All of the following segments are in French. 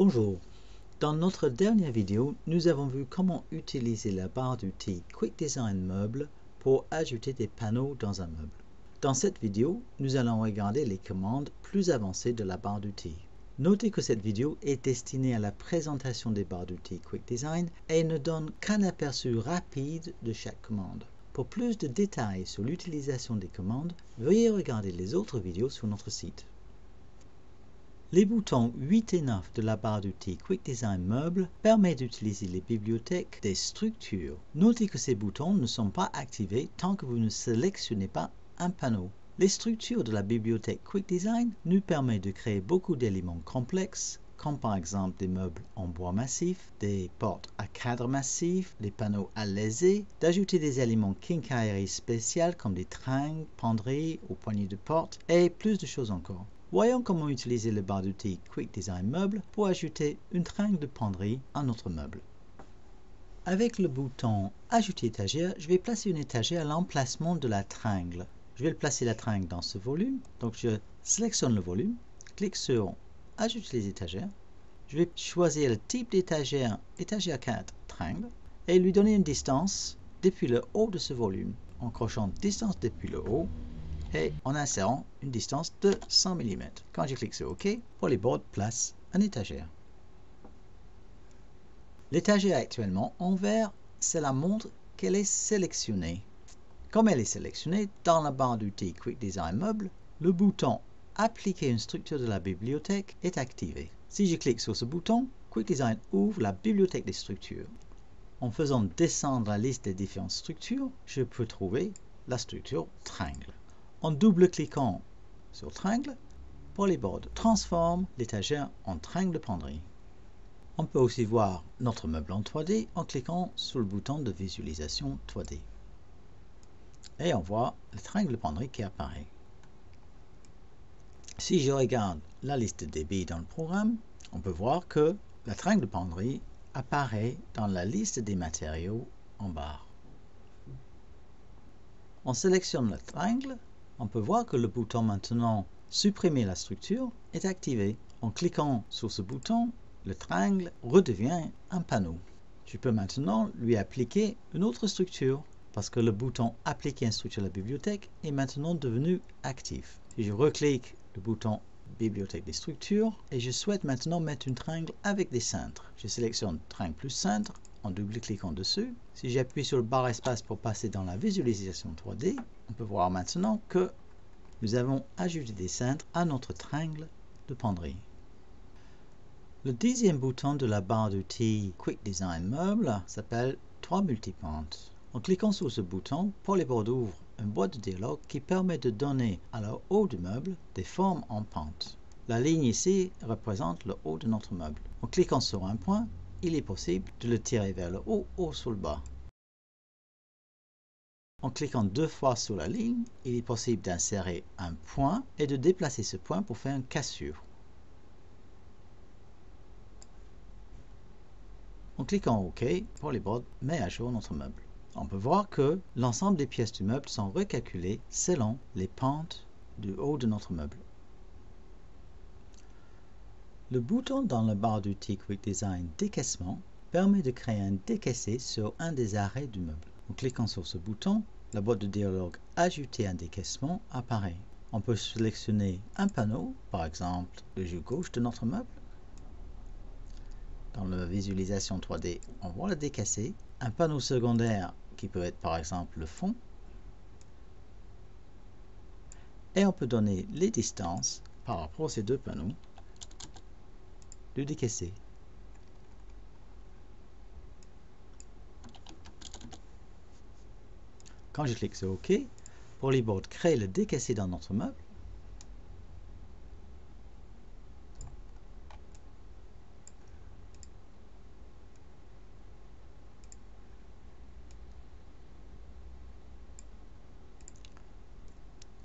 Bonjour, dans notre dernière vidéo, nous avons vu comment utiliser la barre d'outils Quick Design Meuble pour ajouter des panneaux dans un meuble. Dans cette vidéo, nous allons regarder les commandes plus avancées de la barre d'outils. Notez que cette vidéo est destinée à la présentation des barres d'outils Quick Design et ne donne qu'un aperçu rapide de chaque commande. Pour plus de détails sur l'utilisation des commandes, veuillez regarder les autres vidéos sur notre site. Les boutons 8 et 9 de la barre d'outils Quick Design Meuble permettent d'utiliser les bibliothèques des structures. Notez que ces boutons ne sont pas activés tant que vous ne sélectionnez pas un panneau. Les structures de la bibliothèque Quick Design nous permettent de créer beaucoup d'éléments complexes, comme par exemple des meubles en bois massif, des portes à cadre massif, des panneaux à lésés, d'ajouter des éléments quincaillerie spéciaux comme des tringles, penderies ou poignées de porte, et plus de choses encore. Voyons comment utiliser la barre d'outils Quick Design Meuble pour ajouter une tringle de penderie à notre meuble. Avec le bouton Ajouter étagère, je vais placer une étagère à l'emplacement de la tringle. Je vais placer la tringle dans ce volume, donc je sélectionne le volume, clique sur Ajouter les étagères. Je vais choisir le type d'étagère, étagère 4 tringle, et lui donner une distance depuis le haut de ce volume, en cochant distance depuis le haut, et en insérant une distance de 100 mm. Quand je clique sur OK, Polyboard place une étagère. L'étagère actuellement en vert, cela montre qu'elle est sélectionnée. Comme elle est sélectionnée, dans la barre d'outils Quick Design Meuble, le bouton Appliquer une structure de la bibliothèque est activé. Si je clique sur ce bouton, Quick Design ouvre la bibliothèque des structures. En faisant descendre la liste des différentes structures, je peux trouver la structure Tringle. En double-cliquant sur Tringle, Polyboard transforme l'étagère en tringle de penderie. On peut aussi voir notre meuble en 3D en cliquant sur le bouton de visualisation 3D. Et on voit le tringle de penderie qui apparaît. Si je regarde la liste des billes dans le programme, on peut voir que la tringle de penderie apparaît dans la liste des matériaux en barre. On sélectionne le tringle. On peut voir que le bouton maintenant Supprimer la structure est activé. En cliquant sur ce bouton, le tringle redevient un panneau. Je peux maintenant lui appliquer une autre structure parce que le bouton Appliquer une structure à la bibliothèque est maintenant devenu actif. Si je reclique le bouton Bibliothèque des structures et je souhaite maintenant mettre une tringle avec des cintres. Je sélectionne Tringle plus cintre en double-cliquant dessus. Si j'appuie sur le barre espace pour passer dans la visualisation 3D, on peut voir maintenant que nous avons ajouté des cintres à notre tringle de penderie. Le dixième bouton de la barre d'outils Quick Design Meuble s'appelle 3 multipentes. En cliquant sur ce bouton, Polyboard ouvre une boîte de dialogue qui permet de donner à le haut du meuble des formes en pente. La ligne ici représente le haut de notre meuble. En cliquant sur un point, il est possible de le tirer vers le haut ou sur le bas. En cliquant 2 fois sur la ligne, il est possible d'insérer un point et de déplacer ce point pour faire une cassure. En cliquant OK, Polyboard met à jour notre meuble. On peut voir que l'ensemble des pièces du meuble sont recalculées selon les pentes du haut de notre meuble. Le bouton dans la barre d'outils Quick Design Décaissement permet de créer un décaissé sur un des arrêts du meuble. En cliquant sur ce bouton, la boîte de dialogue Ajouter un décaissement apparaît. On peut sélectionner un panneau, par exemple le joue gauche de notre meuble. Dans la visualisation 3D, on voit le décaissé. Un panneau secondaire qui peut être par exemple le fond. Et on peut donner les distances par rapport à ces deux panneaux du décaissé. Quand je clique sur OK, Polyboard crée le décaissé dans notre meuble.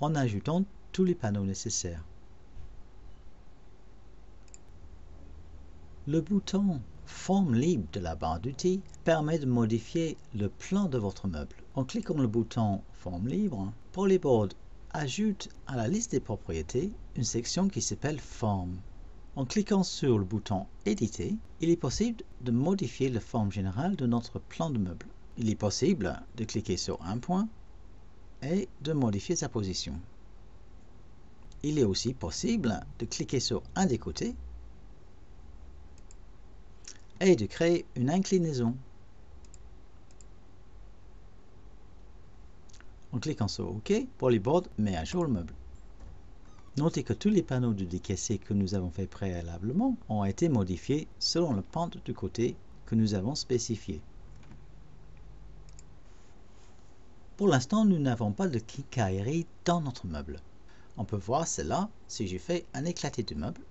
En ajoutant tous les panneaux nécessaires. Le bouton Forme libre de la barre d'outils permet de modifier le plan de votre meuble. En cliquant le bouton Forme libre, Polyboard ajoute à la liste des propriétés une section qui s'appelle Forme. En cliquant sur le bouton Éditer, il est possible de modifier la forme générale de notre plan de meuble. Il est possible de cliquer sur un point et de modifier sa position. Il est aussi possible de cliquer sur un des côtés et de créer une inclinaison. En cliquant sur OK, Polyboard met à jour le meuble. Notez que tous les panneaux de décaissé que nous avons fait préalablement ont été modifiés selon la pente du côté que nous avons spécifié. Pour l'instant, nous n'avons pas de quincaillerie dans notre meuble. On peut voir cela si je fais un éclaté du meuble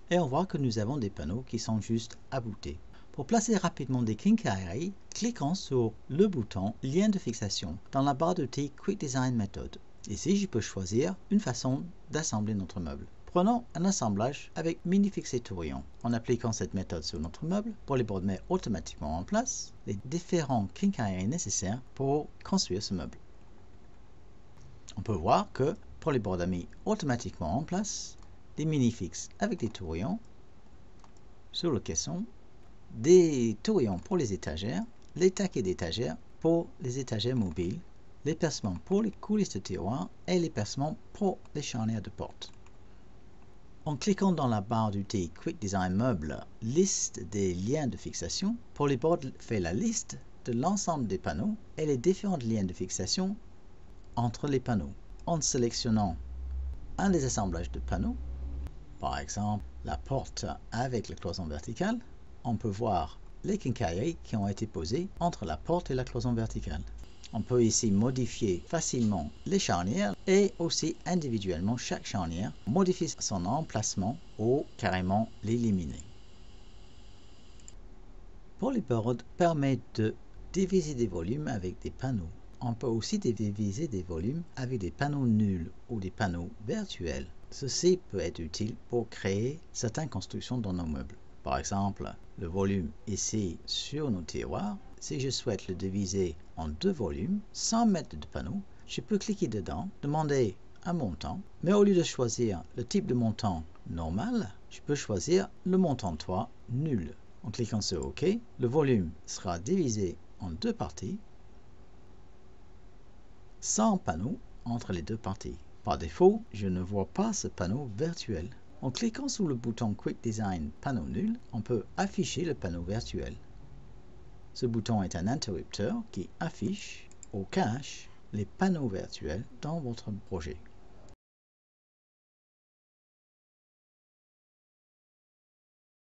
et on voit que nous avons des panneaux qui sont juste aboutés. Pour placer rapidement des quincailleries, cliquons sur le bouton Lien de fixation dans la barre d'outils Quick Design Method. Ici, je peux choisir une façon d'assembler notre meuble. Prenons un assemblage avec Minifix Tourion. En appliquant cette méthode sur notre meuble, Polyboard met automatiquement en place les différents quincailleries nécessaires pour construire ce meuble. On peut voir que Polyboard a mis automatiquement en place des minifix avec des tourillons sur le caisson, des tourillons pour les étagères, les taquets d'étagères pour les étagères mobiles, les percements pour les coulisses de tiroirs et les percements pour les charnières de porte. En cliquant dans la barre d'outils Quick Design Meuble, liste des liens de fixation, Polyboard fait la liste de l'ensemble des panneaux et les différents liens de fixation entre les panneaux. En sélectionnant un des assemblages de panneaux, par exemple la porte avec la cloison verticale, on peut voir les quincailleries qui ont été posées entre la porte et la cloison verticale. On peut ici modifier facilement les charnières et aussi individuellement chaque charnière, modifier son emplacement ou carrément l'éliminer. Polyboard permet de diviser des volumes avec des panneaux. On peut aussi diviser des volumes avec des panneaux nuls ou des panneaux virtuels. Ceci peut être utile pour créer certaines constructions dans nos meubles. Par exemple, le volume ici sur nos tiroirs, si je souhaite le diviser en deux volumes sans mettre de panneau, je peux cliquer dedans, demander un montant, mais au lieu de choisir le type de montant normal, je peux choisir le montant toit nul. En cliquant sur OK, le volume sera divisé en deux parties, sans panneau entre les deux parties. Par défaut, je ne vois pas ce panneau virtuel. En cliquant sur le bouton Quick Design Panneau Nul, on peut afficher le panneau virtuel. Ce bouton est un interrupteur qui affiche ou cache les panneaux virtuels dans votre projet.